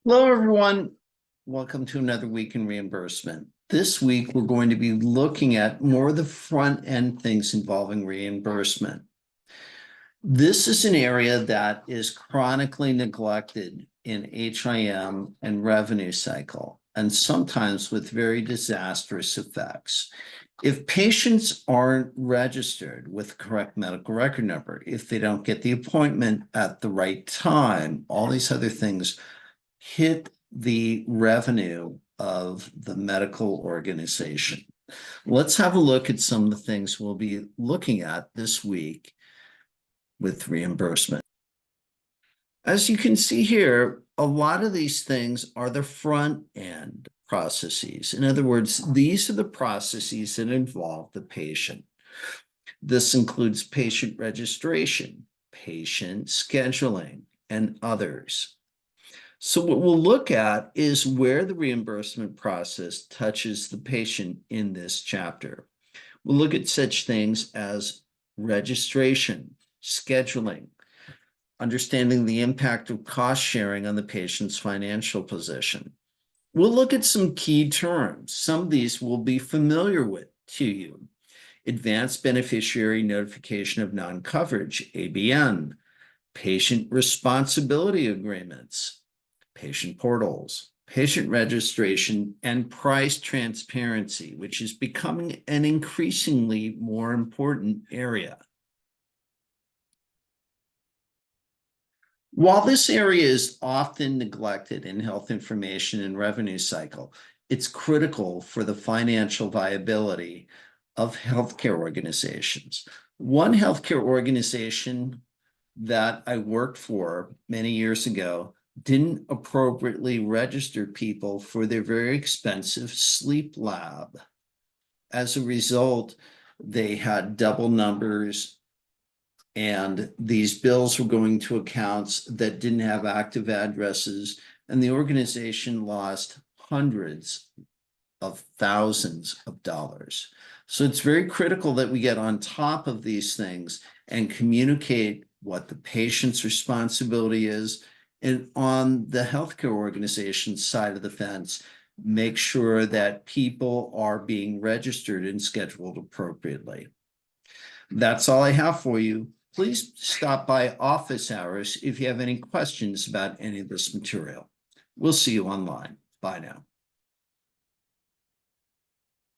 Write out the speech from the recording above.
Hello, everyone. Welcome to another week in reimbursement. This week, we're going to be looking at more of the front end things involving reimbursement. This is an area that is chronically neglected in HIM and revenue cycle, and sometimes with very disastrous effects. If patients aren't registered with correct medical record number, if they don't get the appointment at the right time, all these other things hit the revenue of the medical organization. Let's have a look at some of the things we'll be looking at this week with reimbursement. As you can see here, a lot of these things are the front end processes. In other words, these are the processes that involve the patient. This includes patient registration, patient scheduling, and others. So what we'll look at is where the reimbursement process touches the patient in this chapter. We'll look at such things as registration, scheduling, understanding the impact of cost sharing on the patient's financial position. We'll look at some key terms. Some of these will be familiar with to you. Advanced Beneficiary Notification of Non-Coverage, ABN, patient responsibility agreements, patient portals, patient registration, and price transparency, which is becoming an increasingly more important area. While this area is often neglected in health information and revenue cycle, it's critical for the financial viability of healthcare organizations. One healthcare organization that I worked for many years ago didn't appropriately register people for their very expensive sleep lab. As a result, they had double numbers, and these bills were going to accounts that didn't have active addresses, and the organization lost hundreds of thousands of dollars. So it's very critical that we get on top of these things and communicate what the patient's responsibility is. And on the healthcare organization side of the fence, make sure that people are being registered and scheduled appropriately. That's all I have for you. Please stop by office hours if you have any questions about any of this material. We'll see you online. Bye now.